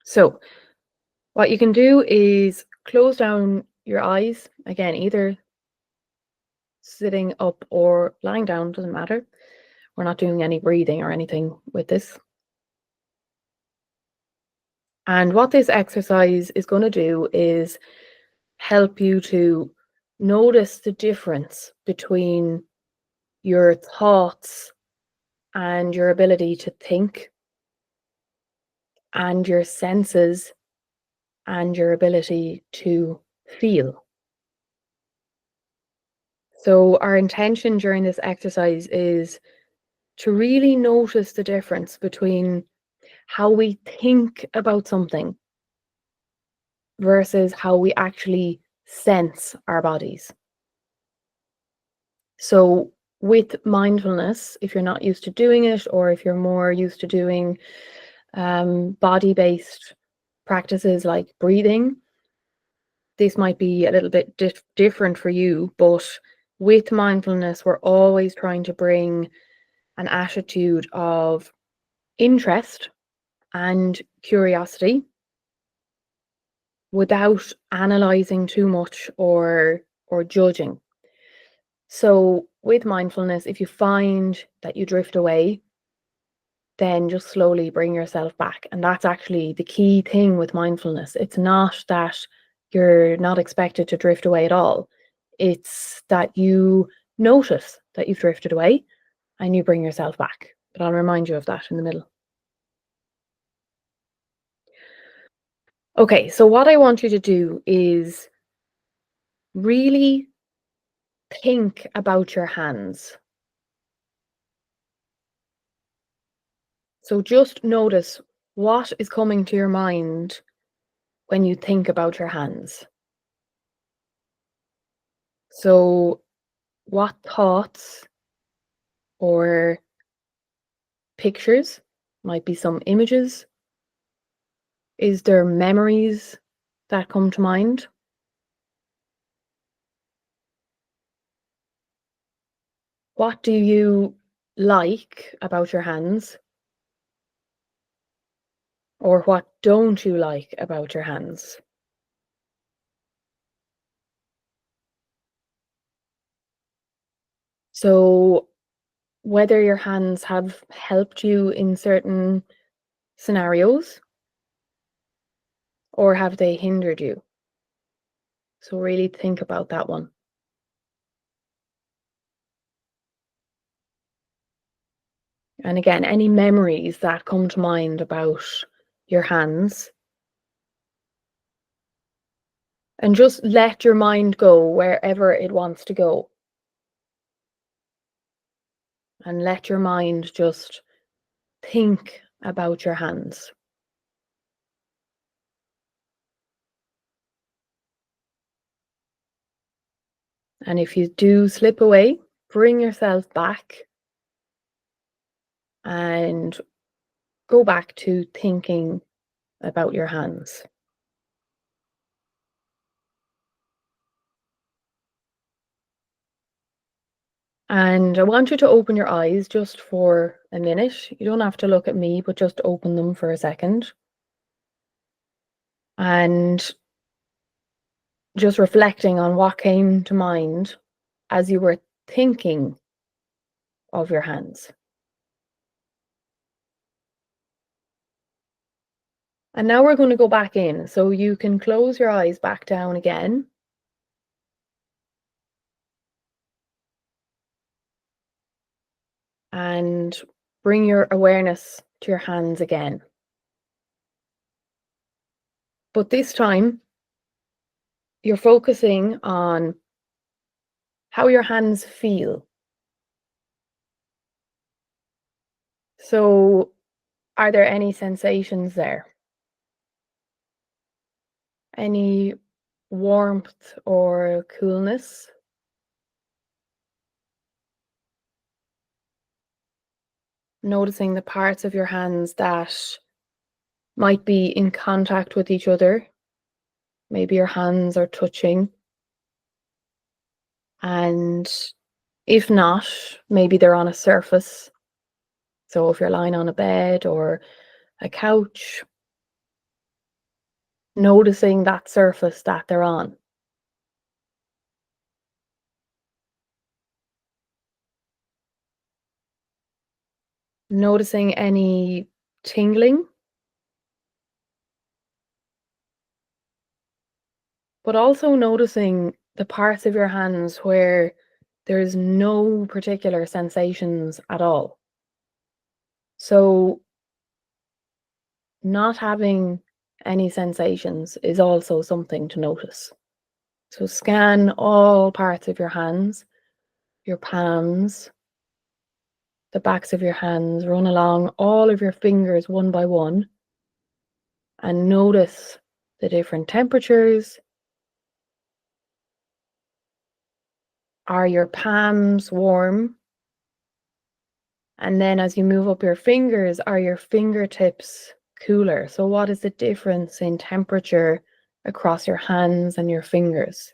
So, what you can do is close down your eyes, again, either sitting up or lying down, doesn't matter. We're not doing any breathing or anything with this. And what this exercise is going to do is help you to notice the difference between your thoughts and your ability to think, and your senses and your ability to feel. So, our intention during this exercise is to really notice the difference between how we think about something versus how we actually sense our bodies. So, with mindfulness, if you're not used to doing it, or if you're more used to doing body based practices like breathing, this might be a little bit different for you. But with mindfulness, we're always trying to bring an attitude of interest and curiosity without analyzing too much or judging. So with mindfulness, if you find that you drift away, then just slowly bring yourself back. And that's actually the key thing with mindfulness. It's not that you're not expected to drift away at all. It's that you notice that you've drifted away and you bring yourself back. But I'll remind you of that in the middle. Okay, so what I want you to do is really think about your hands. So just notice what is coming to your mind when you think about your hands. So, what thoughts or pictures, might be some images? Is there memories that come to mind? What do you like about your hands? Or what don't you like about your hands? So, whether your hands have helped you in certain scenarios or have they hindered you? So, really think about that one. And again, any memories that come to mind about your hands, and just let your mind go wherever it wants to go. And let your mind just think about your hands. And if you do slip away, bring yourself back and go back to thinking about your hands. And I want you to open your eyes just for a minute. You don't have to look at me, but just open them for a second. And just reflecting on what came to mind as you were thinking of your hands. And now we're going to go back in. So you can close your eyes back down again. And bring your awareness to your hands again. But this time, you're focusing on how your hands feel. So, are there any sensations there? Any warmth or coolness? Noticing the parts of your hands that might be in contact with each other. Maybe your hands are touching. And if not, maybe they're on a surface. So if you're lying on a bed or a couch, noticing that surface that they're on, noticing any tingling, but also noticing the parts of your hands where there's no particular sensations at all. So, not having any sensations is also something to notice. So, scan all parts of your hands, your palms, the backs of your hands, run along all of your fingers one by one, and notice the different temperatures. Are your palms warm? And then as you move up your fingers, are your fingertips cooler? So, what is the difference in temperature across your hands and your fingers?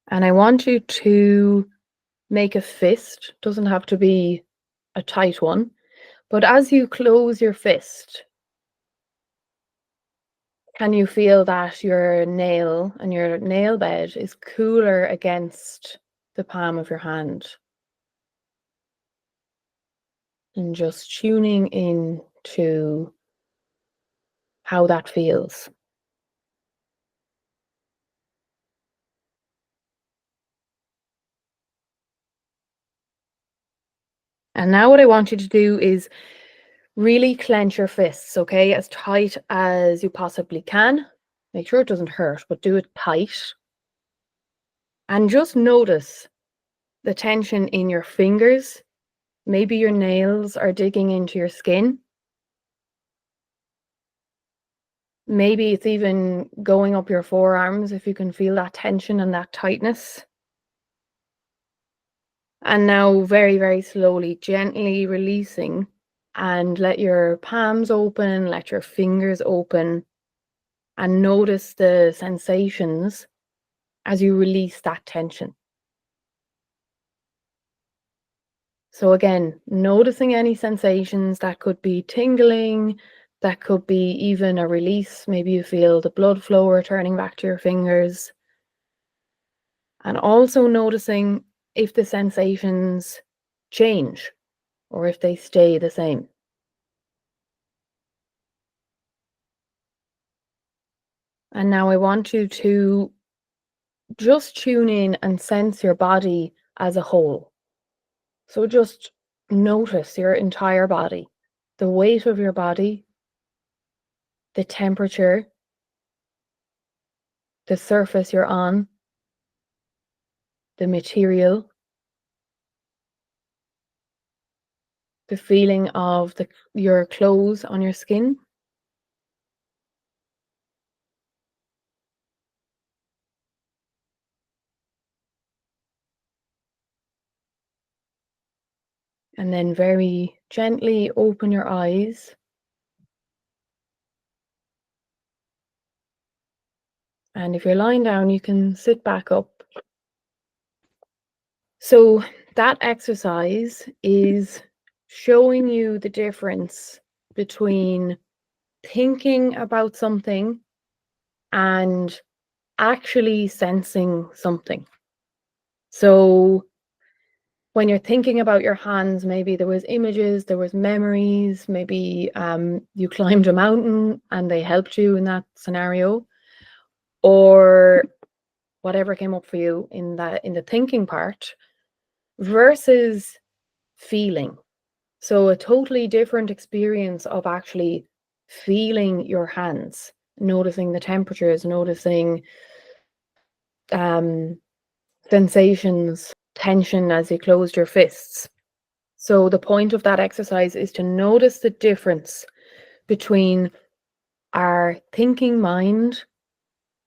And I want you to make a fist, doesn't have to be a tight one, but as you close your fist, can you feel that your nail and your nail bed is cooler against the palm of your hand? And just tuning in to how that feels. And now what I want you to do is really clench your fists, okay? As tight as you possibly can. Make sure it doesn't hurt, but do it tight. And just notice the tension in your fingers. Maybe your nails are digging into your skin. Maybe it's even going up your forearms if you can feel that tension and that tightness. And now, very, very slowly, gently releasing, and let your palms open, let your fingers open, and notice the sensations as you release that tension. So, again, noticing any sensations that could be tingling, that could be even a release. Maybe you feel the blood flow returning back to your fingers. And also noticing if the sensations change or if they stay the same. And now I want you to just tune in and sense your body as a whole. So just notice your entire body, the weight of your body, the temperature, the surface you're on, the material, the feeling of your clothes on your skin. And then very gently open your eyes. And if you're lying down, you can sit back up. So that exercise is showing you the difference between thinking about something and actually sensing something. So when you're thinking about your hands, maybe there was images, there was memories, maybe you climbed a mountain and they helped you in that scenario, or whatever came up for you in the thinking part versus feeling. So a totally different experience of actually feeling your hands, noticing the temperatures, noticing um, sensations, tension as you closed your fists. So the point of that exercise is to notice the difference between our thinking mind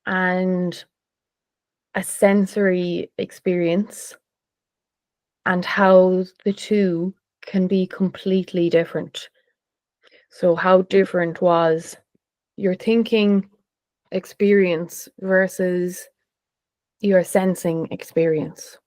and a sensory experience and how the two can be completely different. So how different was your thinking experience versus your sensing experience?